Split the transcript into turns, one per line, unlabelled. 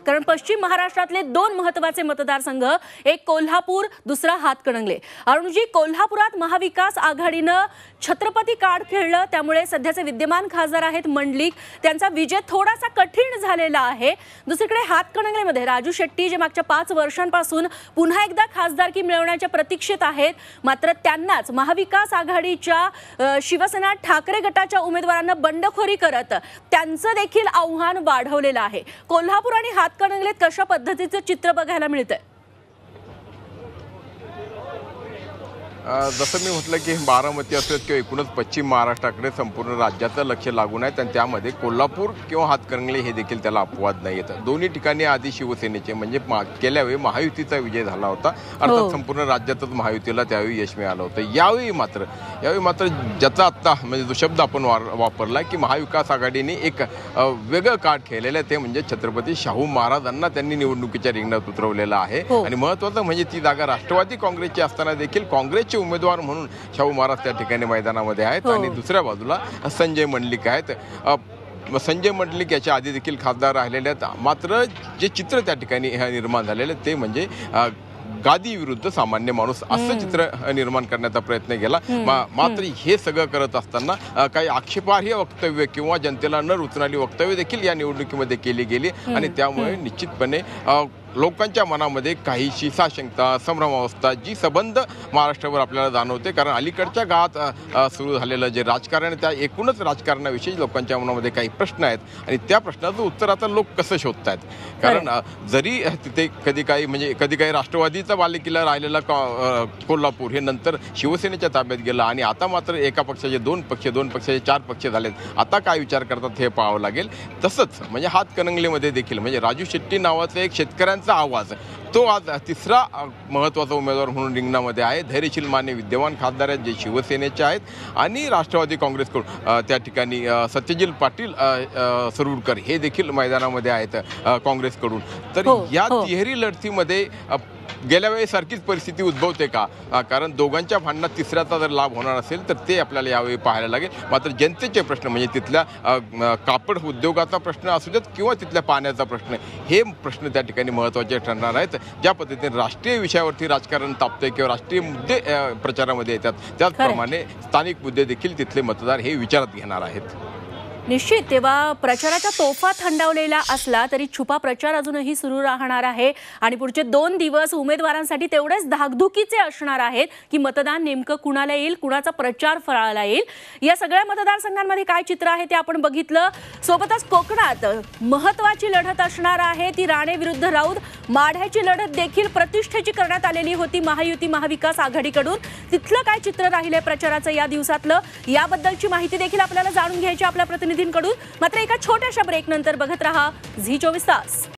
कारण पश्चिम महाराष्ट्रातले दोन महत्त्वाचे मतदारसंघ, एक कोल्हापूर, दुसरा हातकणंगले। अरुणजी, कोल्हापुरात महाविकास आघाडीनं छत्रपती कार्ड खेळलं, त्यामुळे सध्याचे विद्यमान खासदार आहेत मंडलिक, त्यांचा विजय थोडासा कठीण झालेला आहे। दुसरीकडे हातकणंगलेमध्ये राजू शेट्टी जे मागच्या 5 वर्षांपासून पुन्हा एकदा खासदारकी मिळवण्याच्या प्रतीक्षेत आहेत, मात्र त्यांनाच महाविकास आघाडीच्या शिवसेना ठाकरे गटाच्या उमेदवारांना बंडखोरी करत त्यांचं देखील आव्हान वाढवलेलं आहे। कोल्हापूर आणि हातकणंगलेत कशा पद्धतीचं चित्र बघायला मिळतंय?
जसं मी म्हटलं की बारामती असेल किंवा एकूणच पश्चिम महाराष्ट्राकडे संपूर्ण राज्याचं लक्ष लागून आहे आणि त्यामध्ये कोल्हापूर किंवा हातकणंगले हे देखील त्याला अपवाद नाही येत। दोन्ही ठिकाणी आधी शिवसेनेचे म्हणजे गेल्या वेळी महायुतीचा विजय झाला होता, अर्थात संपूर्ण राज्यातच महायुतीला त्यावेळी यश मिळालं होतं। यावेळी मात्र ज्याचा आत्ता म्हणजे जो शब्द आपण वापरला की महाविकास आघाडीने एक वेगळं कार्ड खेळलेलं आहे, ते म्हणजे छत्रपती शाहू महाराजांना त्यांनी निवडणुकीच्या रिंगणात उतरवलेलं आहे। आणि महत्त्वाचं म्हणजे ती जागा राष्ट्रवादी काँग्रेसची असताना देखील काँग्रेस उमेदवार म्हणून शाहू महाराज त्या ठिकाणी मैदानामध्ये आहेत आणि दुसऱ्या बाजूला संजय मंडलिक आहेत। संजय मंडलिक याच्या आधी देखील खासदार राहिलेले आहेत, मात्र जे चित्र त्या ठिकाणी निर्माण झालेलं ते म्हणजे गादी विरुद्ध सामान्य माणूस असं चित्र निर्माण करण्याचा प्रयत्न केला। मात्र हे सगळं करत असताना काही आक्षेपार्ह वक्तव्य किंवा जनतेला न रुचणारी वक्तव्य देखील या निवडणुकीमध्ये केली गेली आणि त्यामुळे निश्चितपणे लोकांच्या मनामध्ये काहीशी साशंकता, संभ्रमावस्था जी संबंध महाराष्ट्रावर आपल्याला जाणवते, कारण अलीकडच्या काळात सुरू झालेलं जे राजकारण आहे त्या एकूणच राजकारणाविषयी लोकांच्या मनामध्ये काही प्रश्न आहेत आणि त्या प्रश्नाचं उत्तर आता लोक कसं शोधतायत। कारण जरी तिथे कधी काही राष्ट्रवादीचा बालेकिल्ला राहिलेला कोल्हापूर हे नंतर शिवसेनेच्या ताब्यात गेलं आणि आता मात्र एका पक्षाचे दोन पक्षाचे 4 पक्ष झालेत, आता काय विचार करतात हे पाहावं लागेल। तसंच म्हणजे हातकणंगलेमध्ये देखील म्हणजे राजू शेट्टी नावाचं एक शेतकऱ्यांचा आवाज तो आज तिसरा महत्त्वाचा उमेदवार म्हणून रिंगणामध्ये आहे। धैर्यशील मान्य विद्यमान खासदार आहेत जे शिवसेनेचे आहेत आणि राष्ट्रवादी काँग्रेसकडून त्या ठिकाणी सत्यशील पाटील सरुरकर हे देखील मैदानामध्ये आहेत काँग्रेसकडून। तर या तिहेरी लढतीमध्ये गेल्या वेळी सारखीच परिस्थिती उद्भवते का? कारण दोघांच्या भांडणात तिसऱ्याचा जर लाभ होणार असेल तर ते आपल्याला यावेळी पाहायला लागेल। मात्र जनतेचे प्रश्न म्हणजे तिथल्या कापड उद्योगाचा प्रश्न असू देत किंवा तिथल्या पाण्याचा प्रश्न, हे प्रश्न त्या ठिकाणी महत्त्वाचे ठरणार आहेत। ज्या पद्धतीने राष्ट्रीय विषयावरती राजकारण तापते किंवा राष्ट्रीय मुद्दे प्रचारामध्ये येतात, त्याचप्रमाणे स्थानिक मुद्दे देखील तिथले मतदार हे विचारात घेणार आहेत।
निश्चित, तेव्हा प्रचाराच्या तोफा थंडावलेला असला तरी छुपा प्रचार अजूनही सुरू राहणार आहे आणि पुढचे 2 दिवस उमेदवारांसाठी तेवढेच धाकधुकीचे असणार आहेत की मतदान नेमकं कुणाला येईल, कुणाचा प्रचार फळाला येईल। या सगळ्या मतदारसंघांमध्ये काय चित्र आहे ते आपण बघितलं। सोबतच कोकणात महत्त्वाची लढत असणार आहे ती राणे विरुद्ध राऊत। माढ्याची लढत देखील प्रतिष्ठेची करण्यात आलेली होती महायुती महाविकास आघाडीकडून। तिथलं काय चित्र राहिले प्रचाराचं या दिवसातलं, याबद्दलची माहिती देखील आपल्याला जाणून घ्यायची आपल्या प्रतिनिधींकडून। मात्र एका छोट्याशा ब्रेक नंतर बघत रहा झी 24 तास।